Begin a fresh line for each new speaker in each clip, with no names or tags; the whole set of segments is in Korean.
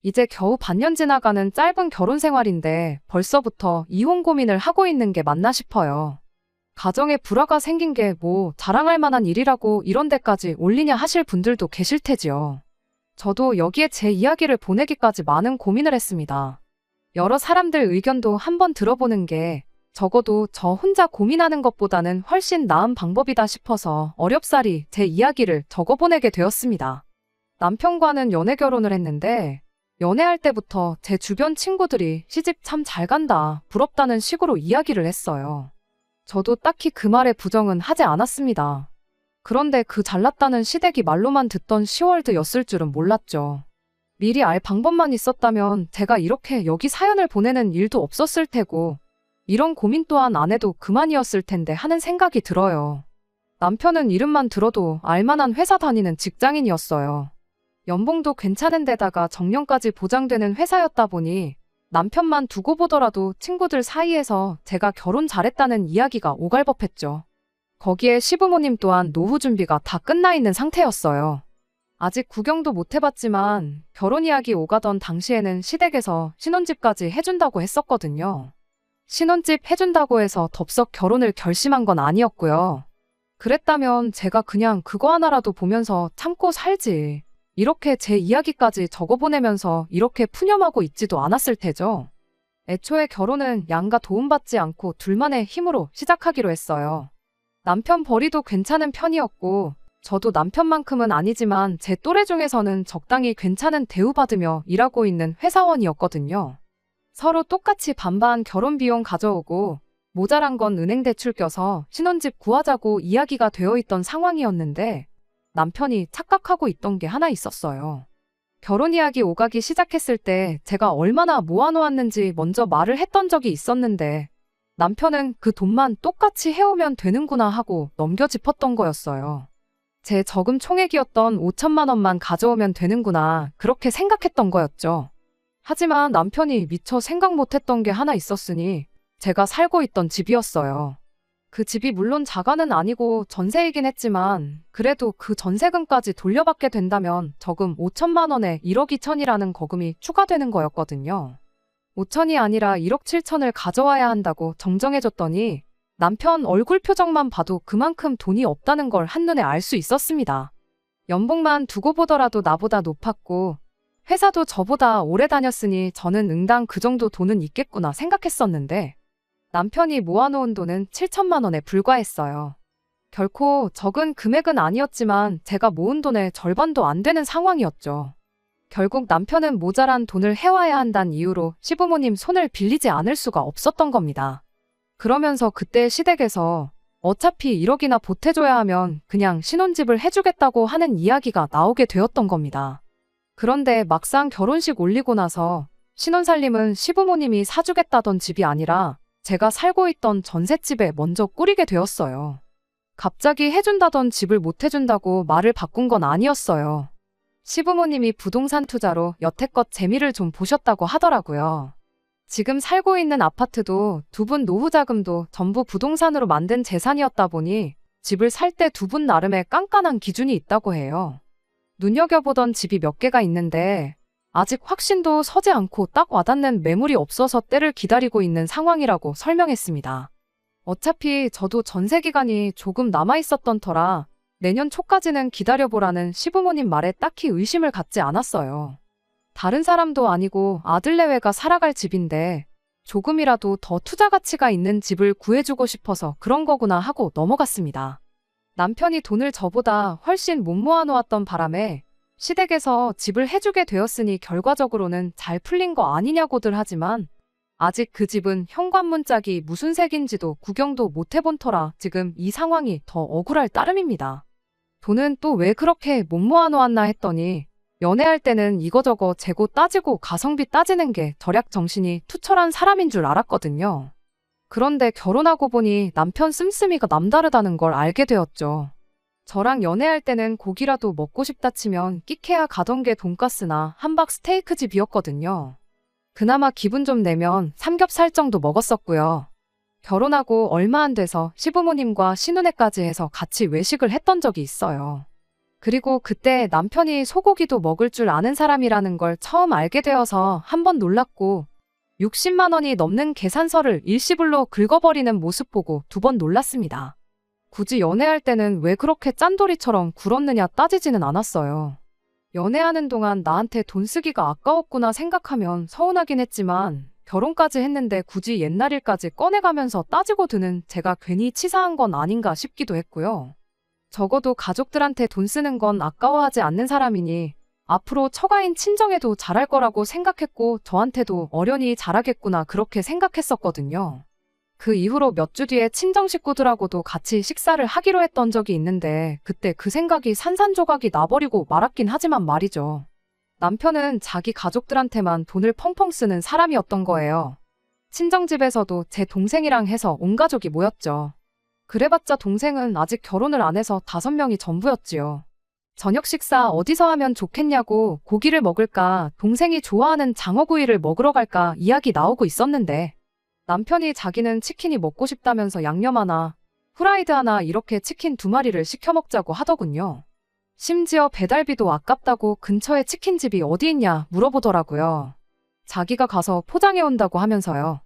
이제 겨우 반년 지나가는 짧은 결혼 생활인데 벌써부터 이혼 고민을 하고 있는 게 맞나 싶어요. 가정에 불화가 생긴 게 뭐 자랑할 만한 일이라고 이런 데까지 올리냐 하실 분들도 계실 테지요. 저도 여기에 제 이야기를 보내기까지 많은 고민을 했습니다. 여러 사람들 의견도 한번 들어보는 게 적어도 저 혼자 고민하는 것보다는 훨씬 나은 방법이다 싶어서 어렵사리 제 이야기를 적어보내게 되었습니다. 남편과는 연애 결혼을 했는데 연애할 때부터 제 주변 친구들이 시집 참 잘 간다, 부럽다는 식으로 이야기를 했어요. 저도 딱히 그 말에 부정은 하지 않았습니다. 그런데 그 잘났다는 시댁이 말로만 듣던 시월드였을 줄은 몰랐죠. 미리 알 방법만 있었다면 제가 이렇게 여기 사연을 보내는 일도 없었을 테고 이런 고민 또한 안 해도 그만이었을 텐데 하는 생각이 들어요. 남편은 이름만 들어도 알만한 회사 다니는 직장인이었어요. 연봉도 괜찮은 데다가 정년까지 보장되는 회사였다 보니 남편만 두고 보더라도 친구들 사이에서 제가 결혼 잘했다는 이야기가 오갈법했죠. 거기에 시부모님 또한 노후 준비가 다 끝나 있는 상태였어요. 아직 구경도 못 해봤지만 결혼 이야기 오가던 당시에는 시댁에서 신혼집까지 해준다고 했었거든요. 신혼집 해준다고 해서 덥석 결혼을 결심한 건 아니었고요. 그랬다면 제가 그냥 그거 하나라도 보면서 참고 살지. 이렇게 제 이야기까지 적어보내면서 이렇게 푸념하고 있지도 않았을 테죠. 애초에 결혼은 양가 도움받지 않고 둘만의 힘으로 시작하기로 했어요. 남편 벌이도 괜찮은 편이었고 저도 남편만큼은 아니지만 제 또래 중에서는 적당히 괜찮은 대우받으며 일하고 있는 회사원이었거든요. 서로 똑같이 반반 결혼 비용 가져오고 모자란 건 은행 대출 껴서 신혼집 구하자고 이야기가 되어 있던 상황이었는데 남편이 착각하고 있던 게 하나 있었어요. 결혼 이야기 오가기 시작했을 때 제가 얼마나 모아놓았는지 먼저 말을 했던 적이 있었는데 남편은 그 돈만 똑같이 해오면 되는구나 하고 넘겨짚었던 거였어요. 제 저금 총액이었던 5천만 원만 가져오면 되는구나 그렇게 생각했던 거였죠. 하지만 남편이 미처 생각 못했던 게 하나 있었으니 제가 살고 있던 집이었어요. 그 집이 물론 자가는 아니고 전세이긴 했지만 그래도 그 전세금까지 돌려받게 된다면 저금 5천만 원에 1억 2천이라는 거금이 추가되는 거였거든요. 5천이 아니라 1억 7천을 가져와야 한다고 정정해줬더니 남편 얼굴 표정만 봐도 그만큼 돈이 없다는 걸 한눈에 알 수 있었습니다. 연봉만 두고 보더라도 나보다 높았고 회사도 저보다 오래 다녔으니 저는 응당 그 정도 돈은 있겠구나 생각했었는데 남편이 모아놓은 돈은 7천만 원에 불과했어요. 결코 적은 금액은 아니었지만 제가 모은 돈의 절반도 안 되는 상황이었죠. 결국 남편은 모자란 돈을 해와야 한다는 이유로 시부모님 손을 빌리지 않을 수가 없었던 겁니다. 그러면서 그때 시댁에서 어차피 1억이나 보태줘야 하면 그냥 신혼집을 해주겠다고 하는 이야기가 나오게 되었던 겁니다. 그런데 막상 결혼식 올리고 나서 신혼살림은 시부모님이 사주겠다던 집이 아니라 제가 살고 있던 전셋집에 먼저 꾸리게 되었어요. 갑자기 해준다던 집을 못 해준다고 말을 바꾼 건 아니었어요. 시부모님이 부동산 투자로 여태껏 재미를 좀 보셨다고 하더라고요. 지금 살고 있는 아파트도 두 분 노후 자금도 전부 부동산으로 만든 재산이었다 보니 집을 살 때 두 분 나름의 깐깐한 기준이 있다고 해요. 눈여겨보던 집이 몇 개가 있는데 아직 확신도 서지 않고 딱 와닿는 매물이 없어서 때를 기다리고 있는 상황이라고 설명했습니다. 어차피 저도 전세 기간이 조금 남아있었던 터라 내년 초까지는 기다려보라는 시부모님 말에 딱히 의심을 갖지 않았어요. 다른 사람도 아니고 아들내외가 살아갈 집인데 조금이라도 더 투자 가치가 있는 집을 구해주고 싶어서 그런 거구나 하고 넘어갔습니다. 남편이 돈을 저보다 훨씬 못 모아놓았던 바람에 시댁에서 집을 해주게 되었으니 결과적으로는 잘 풀린 거 아니냐고들 하지만 아직 그 집은 현관문 짝이 무슨 색인지도 구경도 못 해본 터라 지금 이 상황이 더 억울할 따름입니다. 돈은 또 왜 그렇게 못 모아놓았나 했더니 연애할 때는 이거저거 재고 따지고 가성비 따지는 게 절약 정신이 투철한 사람인 줄 알았거든요. 그런데 결혼하고 보니 남편 씀씀이가 남다르다는 걸 알게 되었죠. 저랑 연애할 때는 고기라도 먹고 싶다 치면 끼케야 가던 게 돈가스나 함박 스테이크 집이었거든요. 그나마 기분 좀 내면 삼겹살 정도 먹었었고요. 결혼하고 얼마 안 돼서 시부모님과 신혼회까지 해서 같이 외식을 했던 적이 있어요. 그리고 그때 남편이 소고기도 먹을 줄 아는 사람이라는 걸 처음 알게 되어서 한 번 놀랐고 60만 원이 넘는 계산서를 일시불로 긁어버리는 모습 보고 두 번 놀랐습니다. 굳이 연애할 때는 왜 그렇게 짠돌이처럼 굴었느냐 따지지는 않았어요. 연애하는 동안 나한테 돈 쓰기가 아까웠구나 생각하면 서운하긴 했지만 결혼까지 했는데 굳이 옛날 일까지 꺼내가면서 따지고 드는 제가 괜히 치사한 건 아닌가 싶기도 했고요. 적어도 가족들한테 돈 쓰는 건 아까워하지 않는 사람이니 앞으로 처가인 친정에도 잘할 거라고 생각했고 저한테도 어련히 잘하겠구나 그렇게 생각했었거든요. 그 이후로 몇 주 뒤에 친정 식구들하고도 같이 식사를 하기로 했던 적이 있는데 그때 그 생각이 산산조각이 나버리고 말았긴 하지만 말이죠. 남편은 자기 가족들한테만 돈을 펑펑 쓰는 사람이었던 거예요. 친정집에서도 제 동생이랑 해서 온 가족이 모였죠. 그래봤자 동생은 아직 결혼을 안 해서 5명이 전부였지요. 저녁 식사 어디서 하면 좋겠냐고 고기를 먹을까 동생이 좋아하는 장어구이를 먹으러 갈까 이야기 나오고 있었는데 남편이 자기는 치킨이 먹고 싶다면서 양념 하나, 후라이드 하나 이렇게 치킨 2마리를 시켜 먹자고 하더군요. 심지어 배달비도 아깝다고 근처에 치킨집이 어디 있냐 물어보더라고요. 자기가 가서 포장해 온다고 하면서요.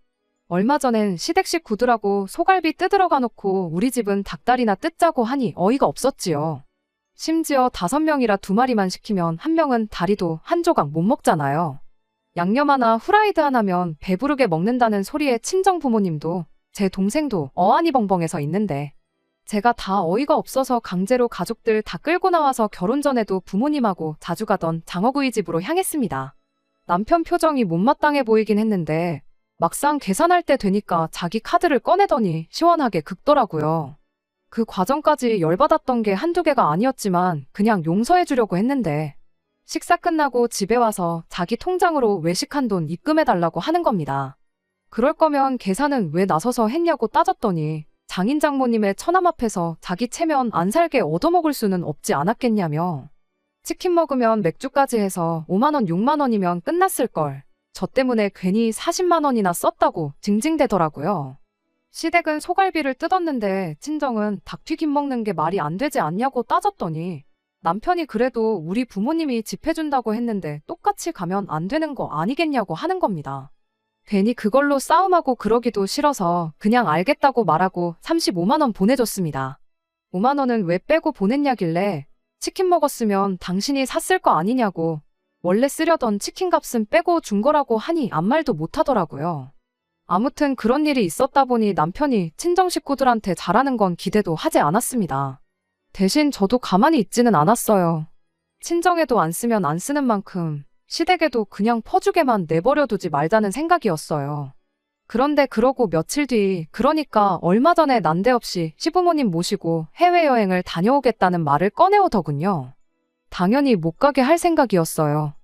얼마 전엔 시댁 식구들하고 소갈비 뜯으러 가놓고 우리 집은 닭다리나 뜯자고 하니 어이가 없었지요. 심지어 5명이라 2마리만 시키면 1명은 다리도 한 조각 못 먹잖아요. 양념 하나 후라이드 하나면 배부르게 먹는다는 소리에 친정 부모님도 제 동생도 어안이 벙벙해서 있는데 제가 다 어이가 없어서 강제로 가족들 다 끌고 나와서 결혼 전에도 부모님하고 자주 가던 장어구이 집으로 향했습니다. 남편 표정이 못마땅해 보이긴 했는데 막상 계산할 때 되니까 자기 카드를 꺼내더니 시원하게 긁더라고요. 그 과정까지 열받았던 게 한두 개가 아니었지만 그냥 용서해 주려고 했는데 식사 끝나고 집에 와서 자기 통장으로 외식한 돈 입금해달라고 하는 겁니다. 그럴 거면 계산은 왜 나서서 했냐고 따졌더니 장인 장모님의 처남 앞에서 자기 체면 안 살게 얻어먹을 수는 없지 않았겠냐며 치킨 먹으면 맥주까지 해서 5만 원, 6만 원이면 끝났을걸. 저 때문에 괜히 40만 원이나 썼다고 징징대더라고요. 시댁은 소갈비를 뜯었는데 친정은 닭튀김 먹는 게 말이 안 되지 않냐고 따졌더니 남편이 그래도 우리 부모님이 집 해준다고 했는데 똑같이 가면 안 되는 거 아니겠냐고 하는 겁니다. 괜히 그걸로 싸움하고 그러기도 싫어서 그냥 알겠다고 말하고 35만 원 보내줬습니다. 5만 원은 왜 빼고 보냈냐길래 치킨 먹었으면 당신이 샀을 거 아니냐고 원래 쓰려던 치킨 값은 빼고 준 거라고 하니 아무 말도 못 하더라고요. 아무튼 그런 일이 있었다 보니 남편이 친정 식구들한테 잘하는 건 기대도 하지 않았습니다. 대신 저도 가만히 있지는 않았어요. 친정에도 안 쓰면 안 쓰는 만큼 시댁에도 그냥 퍼주게만 내버려두지 말자는 생각이었어요. 그런데 그러고 며칠 뒤, 그러니까 얼마 전에 난데없이 시부모님 모시고 해외여행을 다녀오겠다는 말을 꺼내오더군요. 당연히 못 가게 할 생각이었어요.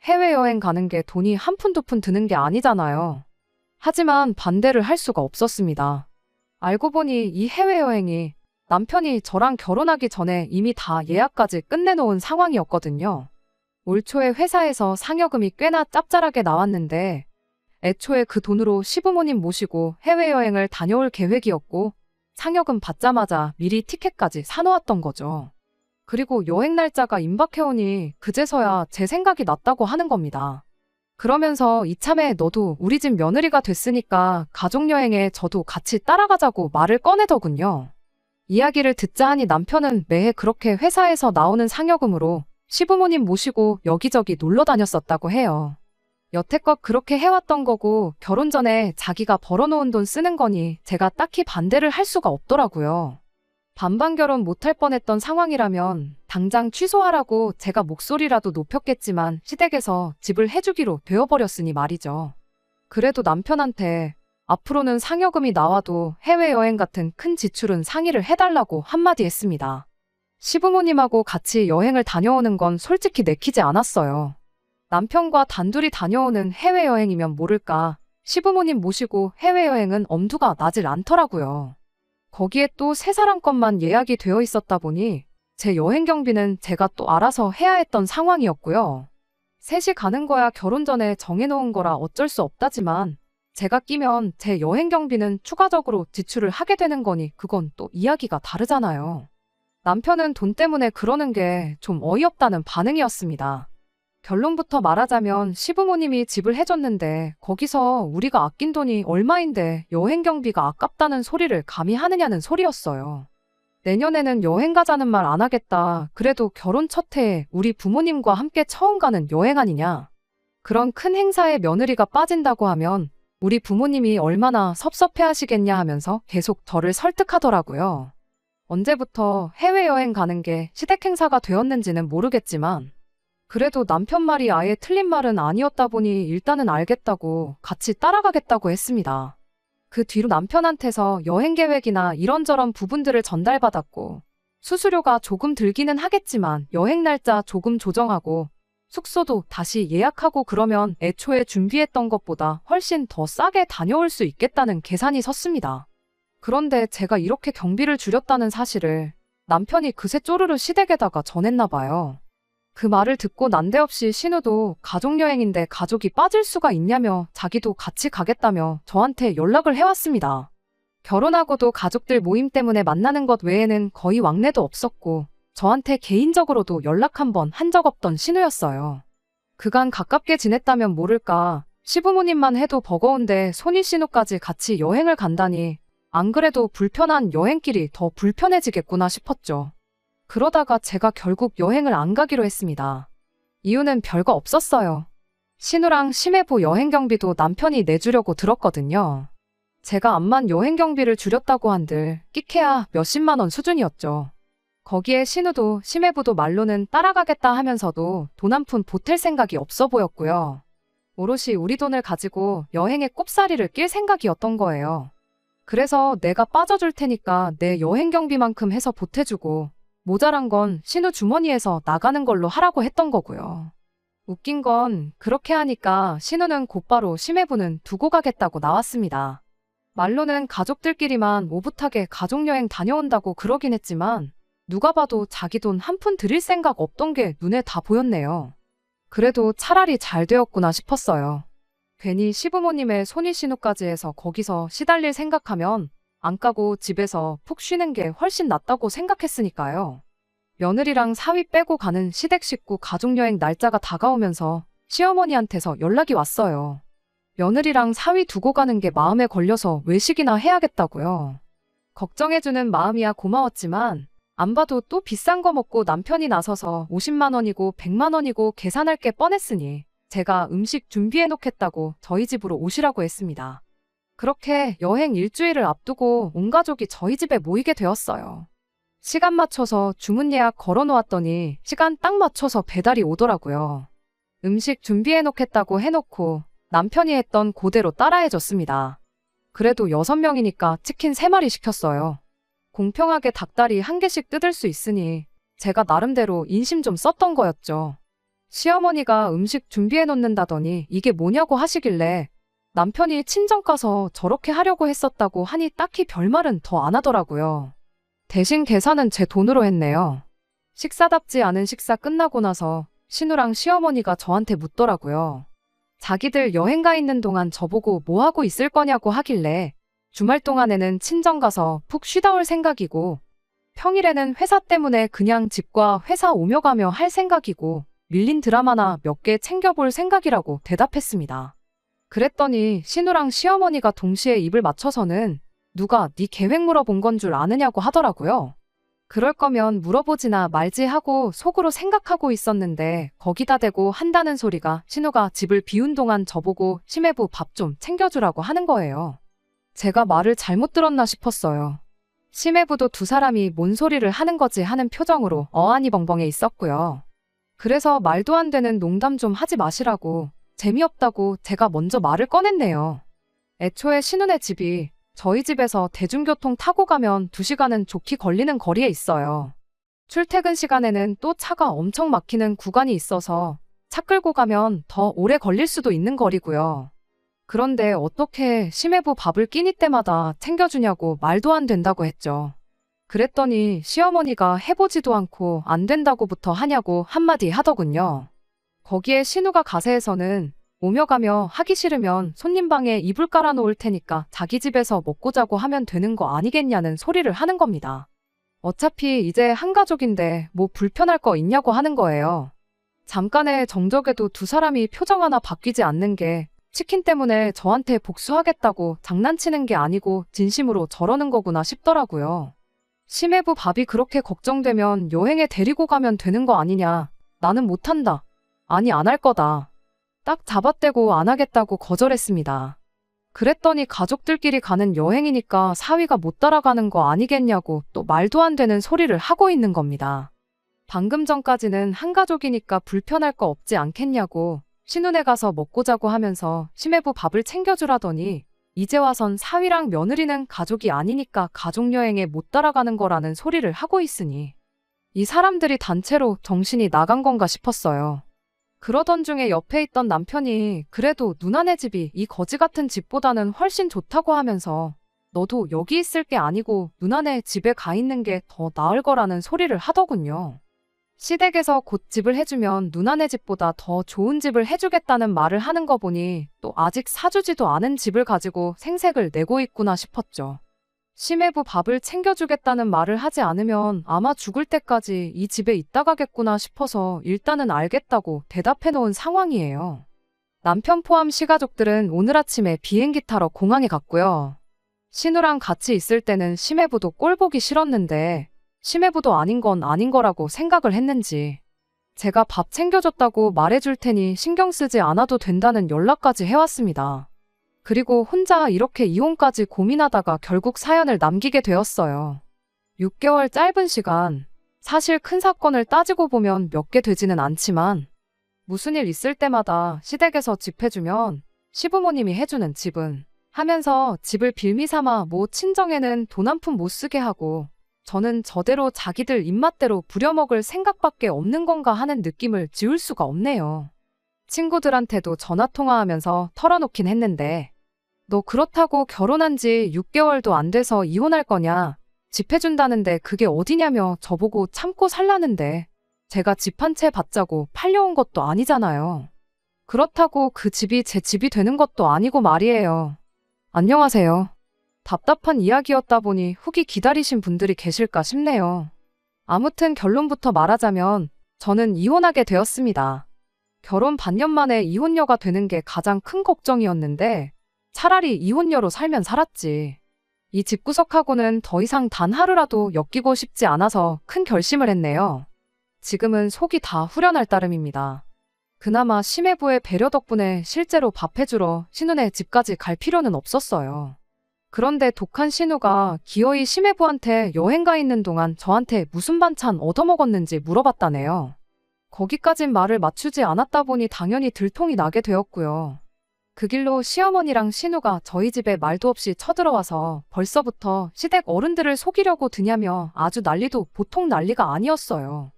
해외여행 가는 게 돈이 한 푼 두 푼 드는 게 아니잖아요. 하지만 반대를 할 수가 없었습니다. 알고 보니 이 해외여행이 남편이 저랑 결혼하기 전에 이미 다 예약까지 끝내놓은 상황이었거든요. 올 초에 회사에서 상여금이 꽤나 짭짤하게 나왔는데 애초에 그 돈으로 시부모님 모시고 해외여행을 다녀올 계획이었고 상여금 받자마자 미리 티켓까지 사놓았던 거죠. 그리고 여행 날짜가 임박해오니 그제서야 제 생각이 났다고 하는 겁니다. 그러면서 이참에 너도 우리 집 며느리가 됐으니까 가족여행에 저도 같이 따라가자고 말을 꺼내더군요. 이야기를 듣자 하니 남편은 매해 그렇게 회사에서 나오는 상여금으로 시부모님 모시고 여기저기 놀러 다녔었다고 해요. 여태껏 그렇게 해왔던 거고 결혼 전에 자기가 벌어놓은 돈 쓰는 거니 제가 딱히 반대를 할 수가 없더라고요. 반반 결혼 못할 뻔했던 상황이라면 당장 취소하라고 제가 목소리라도 높였겠지만 시댁에서 집을 해주기로 되어버렸으니 말이죠. 그래도 남편한테 앞으로는 상여금이 나와도 해외여행 같은 큰 지출은 상의를 해달라고 한마디 했습니다. 시부모님하고 같이 여행을 다녀오는 건 솔직히 내키지 않았어요. 남편과 단둘이 다녀오는 해외여행이면 모를까 시부모님 모시고 해외여행은 엄두가 나질 않더라고요. 거기에 또 세 사람 것만 예약이 되어 있었다 보니 제 여행 경비는 제가 또 알아서 해야 했던 상황이었고요. 셋이 가는 거야 결혼 전에 정해놓은 거라 어쩔 수 없다지만 제가 끼면 제 여행 경비는 추가적으로 지출을 하게 되는 거니 그건 또 이야기가 다르잖아요. 남편은 돈 때문에 그러는 게 좀 어이없다는 반응이었습니다. 결론부터 말하자면 시부모님이 집을 해줬는데 거기서 우리가 아낀 돈이 얼마인데 여행 경비가 아깝다는 소리를 감히 하느냐는 소리였어요. 내년에는 여행 가자는 말 안 하겠다. 그래도 결혼 첫 해에 우리 부모님과 함께 처음 가는 여행 아니냐. 그런 큰 행사에 며느리가 빠진다고 하면 우리 부모님이 얼마나 섭섭해 하시겠냐 하면서 계속 저를 설득하더라고요. 언제부터 해외여행 가는 게 시댁 행사가 되었는지는 모르겠지만 그래도 남편 말이 아예 틀린 말은 아니었다 보니 일단은 알겠다고 같이 따라가겠다고 했습니다. 그 뒤로 남편한테서 여행 계획이나 이런저런 부분들을 전달받았고 수수료가 조금 들기는 하겠지만 여행 날짜 조금 조정하고 숙소도 다시 예약하고 그러면 애초에 준비했던 것보다 훨씬 더 싸게 다녀올 수 있겠다는 계산이 섰습니다. 그런데 제가 이렇게 경비를 줄였다는 사실을 남편이 그새 쪼르르 시댁에다가 전했나 봐요. 그 말을 듣고 난데없이 신우도 가족여행인데 가족이 빠질 수가 있냐며 자기도 같이 가겠다며 저한테 연락을 해왔습니다. 결혼하고도 가족들 모임 때문에 만나는 것 외에는 거의 왕래도 없었고 저한테 개인적으로도 연락 한 번 한 적 없던 신우였어요. 그간 가깝게 지냈다면 모를까 시부모님만 해도 버거운데 손이 신우까지 같이 여행을 간다니 안 그래도 불편한 여행길이 더 불편해지겠구나 싶었죠. 그러다가 제가 결국 여행을 안 가기로 했습니다. 이유는 별거 없었어요. 신우랑 심해부 여행 경비도 남편이 내주려고 들었거든요. 제가 암만 여행 경비를 줄였다고 한들 끼케야 몇십만 원 수준이었죠. 거기에 신우도 심해부도 말로는 따라가겠다 하면서도 돈 한 푼 보탤 생각이 없어 보였고요. 오롯이 우리 돈을 가지고 여행에 꼽사리를 낄 생각이었던 거예요. 그래서 내가 빠져줄 테니까 내 여행 경비만큼 해서 보태주고 모자란 건 신우 주머니에서 나가는 걸로 하라고 했던 거고요. 웃긴 건 그렇게 하니까 신우는 곧바로 심해부는 두고 가겠다고 나왔습니다. 말로는 가족들끼리만 오붓하게 가족여행 다녀온다고 그러긴 했지만 누가 봐도 자기 돈 한 푼 들일 생각 없던 게 눈에 다 보였네요. 그래도 차라리 잘 되었구나 싶었어요. 괜히 시부모님의 손이 신우까지 해서 거기서 시달릴 생각하면 안 까고 집에서 푹 쉬는 게 훨씬 낫다고 생각했으니까요. 며느리랑 사위 빼고 가는 시댁 식구 가족여행 날짜가 다가오면서 시어머니한테서 연락이 왔어요. 며느리랑 사위 두고 가는 게 마음에 걸려서 외식이나 해야겠다고요. 걱정해주는 마음이야 고마웠지만 안 봐도 또 비싼 거 먹고 남편이 나서서 50만 원이고 100만 원이고 계산할 게 뻔했으니 제가 음식 준비해 놓겠다고 저희 집으로 오시라고 했습니다. 그렇게 여행 일주일을 앞두고 온 가족이 저희 집에 모이게 되었어요. 시간 맞춰서 주문 예약 걸어 놓았더니 시간 딱 맞춰서 배달이 오더라고요. 음식 준비해 놓겠다고 해놓고 남편이 했던 그대로 따라해줬습니다. 그래도 6명이니까 치킨 3마리 시켰어요. 공평하게 닭다리 1개씩 뜯을 수 있으니 제가 나름대로 인심 좀 썼던 거였죠. 시어머니가 음식 준비해 놓는다더니 이게 뭐냐고 하시길래 남편이 친정 가서 저렇게 하려고 했었다고 하니 딱히 별말은 더 안 하더라고요. 대신 계산은 제 돈으로 했네요. 식사답지 않은 식사 끝나고 나서 신우랑 시어머니가 저한테 묻더라고요. 자기들 여행 가 있는 동안 저보고 뭐 하고 있을 거냐고 하길래 주말 동안에는 친정 가서 푹 쉬다 올 생각이고 평일에는 회사 때문에 그냥 집과 회사 오며 가며 할 생각이고 밀린 드라마나 몇 개 챙겨볼 생각이라고 대답했습니다. 그랬더니 신우랑 시어머니가 동시에 입을 맞춰서는 누가 네 계획 물어본 건 줄 아느냐고 하더라고요. 그럴 거면 물어보지나 말지 하고 속으로 생각하고 있었는데 거기다 대고 한다는 소리가 신우가 집을 비운 동안 저보고 심해부 밥 좀 챙겨주라고 하는 거예요. 제가 말을 잘못 들었나 싶었어요. 심해부도 두 사람이 뭔 소리를 하는 거지 하는 표정으로 어안이 벙벙해 있었고요. 그래서 말도 안 되는 농담 좀 하지 마시라고 재미없다고 제가 먼저 말을 꺼냈네요. 애초에 신우네 집이 저희 집에서 대중교통 타고 가면 2시간은 좋게 걸리는 거리에 있어요. 출퇴근 시간에는 또 차가 엄청 막히는 구간이 있어서 차 끌고 가면 더 오래 걸릴 수도 있는 거리고요. 그런데 어떻게 심해부 밥을 끼니 때마다 챙겨주냐고 말도 안 된다고 했죠. 그랬더니 시어머니가 해보지도 않고 안 된다고부터 하냐고 한마디 하더군요. 거기에 신우가 가세에서는 오며 가며 하기 싫으면 손님 방에 이불 깔아놓을 테니까 자기 집에서 먹고 자고 하면 되는 거 아니겠냐는 소리를 하는 겁니다. 어차피 이제 한 가족인데 뭐 불편할 거 있냐고 하는 거예요. 잠깐의 정적에도 두 사람이 표정 하나 바뀌지 않는 게 치킨 때문에 저한테 복수하겠다고 장난치는 게 아니고 진심으로 저러는 거구나 싶더라고요. 심해부 밥이 그렇게 걱정되면 여행에 데리고 가면 되는 거 아니냐. 나는 못한다. 아니 안 할 거다. 딱 잡아떼고 안 하겠다고 거절했습니다. 그랬더니 가족들끼리 가는 여행이니까 사위가 못 따라가는 거 아니겠냐고 또 말도 안 되는 소리를 하고 있는 겁니다. 방금 전까지는 한 가족이니까 불편할 거 없지 않겠냐고 신혼에 가서 먹고 자고 하면서 심해부 밥을 챙겨주라더니 이제 와선 사위랑 며느리는 가족이 아니니까 가족여행에 못 따라가는 거라는 소리를 하고 있으니 이 사람들이 단체로 정신이 나간 건가 싶었어요. 그러던 중에 옆에 있던 남편이 그래도 누나네 집이 이 거지 같은 집보다는 훨씬 좋다고 하면서 너도 여기 있을 게 아니고 누나네 집에 가 있는 게 더 나을 거라는 소리를 하더군요. 시댁에서 곧 집을 해주면 누나네 집보다 더 좋은 집을 해주겠다는 말을 하는 거 보니 또 아직 사주지도 않은 집을 가지고 생색을 내고 있구나 싶었죠. 심해부 밥을 챙겨주겠다는 말을 하지 않으면 아마 죽을 때까지 이 집에 있다 가겠구나 싶어서 일단은 알겠다고 대답해 놓은 상황이에요. 남편 포함 시가족들은 오늘 아침에 비행기 타러 공항에 갔고요. 신우랑 같이 있을 때는 심해부도 꼴 보기 싫었는데 심해부도 아닌 건 아닌 거라고 생각을 했는지 제가 밥 챙겨줬다고 말해줄 테니 신경 쓰지 않아도 된다는 연락까지 해왔습니다. 그리고 혼자 이렇게 이혼까지 고민하다가 결국 사연을 남기게 되었어요. 6개월 짧은 시간, 사실 큰 사건을 따지고 보면 몇 개 되지는 않지만 무슨 일 있을 때마다 시댁에서 집 해주면 시부모님이 해주는 집은 하면서 집을 빌미 삼아 모 친정에는 돈 한 푼 못 쓰게 하고 저는 저대로 자기들 입맛대로 부려먹을 생각밖에 없는 건가 하는 느낌을 지울 수가 없네요. 친구들한테도 전화통화하면서 털어놓긴 했는데 너 그렇다고 결혼한 지 6개월도 안 돼서 이혼할 거냐? 집 해준다는데 그게 어디냐며 저보고 참고 살라는데 제가 집 한 채 받자고 팔려온 것도 아니잖아요. 그렇다고 그 집이 제 집이 되는 것도 아니고 말이에요. 안녕하세요. 답답한 이야기였다 보니 후기 기다리신 분들이 계실까 싶네요. 아무튼 결론부터 말하자면 저는 이혼하게 되었습니다. 결혼 반년 만에 이혼녀가 되는 게 가장 큰 걱정이었는데 차라리 이혼녀로 살면 살았지. 이 집구석하고는 더 이상 단 하루라도 엮이고 싶지 않아서 큰 결심을 했네요. 지금은 속이 다 후련할 따름입니다. 그나마 심해부의 배려 덕분에 실제로 밥 해주러 신우네 집까지 갈 필요는 없었어요. 그런데 독한 신우가 기어이 심해부한테 여행 가 있는 동안 저한테 무슨 반찬 얻어먹었는지 물어봤다네요. 거기까진 말을 맞추지 않았다 보니 당연히 들통이 나게 되었고요. 그 길로 시어머니랑 신우가 저희 집에 말도 없이 쳐들어와서 벌써부터 시댁 어른들을 속이려고 드냐며 아주 난리도 보통 난리가 아니었어요.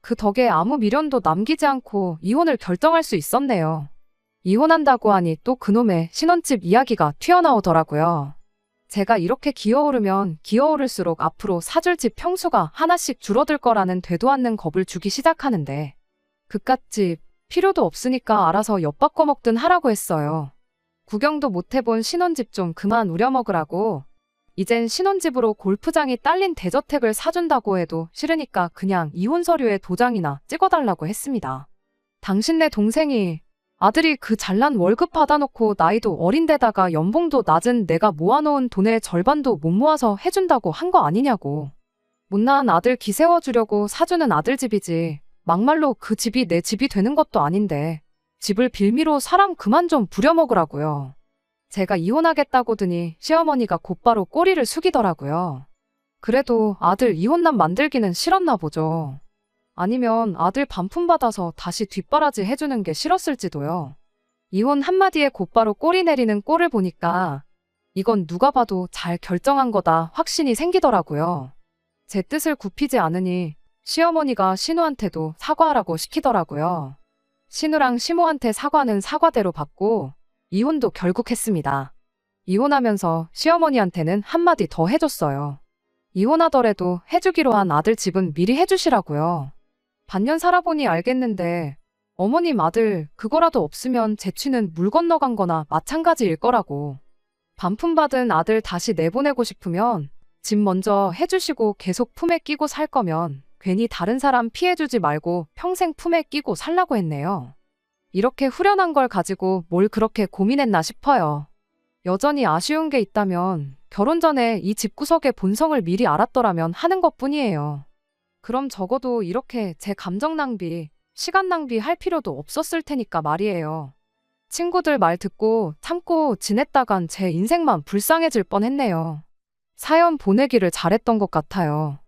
그 덕에 아무 미련도 남기지 않고 이혼을 결정할 수 있었네요. 이혼한다고 하니 또 그놈의 신혼집 이야기가 튀어나오더라고요. 제가 이렇게 기어오르면 기어오를수록 앞으로 사줄 집 평수가 하나씩 줄어들 거라는 되도 않는 겁을 주기 시작하는데 그깟집 필요도 없으니까 알아서 엿바꿔 먹든 하라고 했어요. 구경도 못 해본 신혼집 좀 그만 우려먹으라고. 이젠 신혼집으로 골프장이 딸린 대저택을 사준다고 해도 싫으니까 그냥 이혼 서류에 도장이나 찍어달라고 했습니다. 당신네 동생이 아들이 그 잘난 월급 받아놓고 나이도 어린데다가 연봉도 낮은 내가 모아놓은 돈의 절반도 못 모아서 해준다고 한 거 아니냐고. 못난 아들 기세워주려고 사주는 아들 집이지. 막말로 그 집이 내 집이 되는 것도 아닌데 집을 빌미로 사람 그만 좀 부려먹으라고요. 제가 이혼하겠다고더니 시어머니가 곧바로 꼬리를 숙이더라고요. 그래도 아들 이혼남 만들기는 싫었나 보죠. 아니면 아들 반품 받아서 다시 뒷바라지 해주는 게 싫었을지도요. 이혼 한마디에 곧바로 꼬리 내리는 꼴을 보니까 이건 누가 봐도 잘 결정한 거다 확신이 생기더라고요. 제 뜻을 굽히지 않으니 시어머니가 신우한테도 사과하라고 시키더라고요. 신우랑 시모한테 사과는 사과대로 받고 이혼도 결국 했습니다. 이혼하면서 시어머니한테는 한마디 더 해줬어요. 이혼하더라도 해주기로 한 아들 집은 미리 해주시라고요. 반년 살아보니 알겠는데 어머님 아들 그거라도 없으면 재취는 물 건너간 거나 마찬가지일 거라고. 반품받은 아들 다시 내보내고 싶으면 집 먼저 해주시고 계속 품에 끼고 살 거면 괜히 다른 사람 피해주지 말고 평생 품에 끼고 살라고 했네요. 이렇게 후련한 걸 가지고 뭘 그렇게 고민했나 싶어요. 여전히 아쉬운 게 있다면 결혼 전에 이 집구석의 본성을 미리 알았더라면 하는 것뿐이에요. 그럼 적어도 이렇게 제 감정 낭비, 시간 낭비 할 필요도 없었을 테니까 말이에요. 친구들 말 듣고 참고 지냈다간 제 인생만 불쌍해질 뻔했네요. 사연 보내기를 잘했던 것 같아요.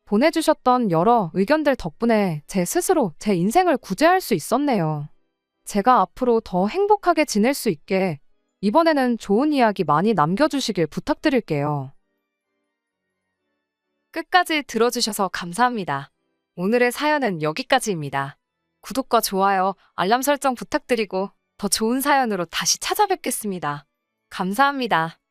보내주셨던 여러 의견들 덕분에 제 스스로 제 인생을 구제할 수 있었네요. 제가 앞으로 더 행복하게 지낼 수 있게 이번에는 좋은 이야기 많이 남겨주시길 부탁드릴게요. 끝까지 들어주셔서 감사합니다. 오늘의 사연은 여기까지입니다. 구독과 좋아요, 알람 설정 부탁드리고 더 좋은 사연으로 다시 찾아뵙겠습니다. 감사합니다.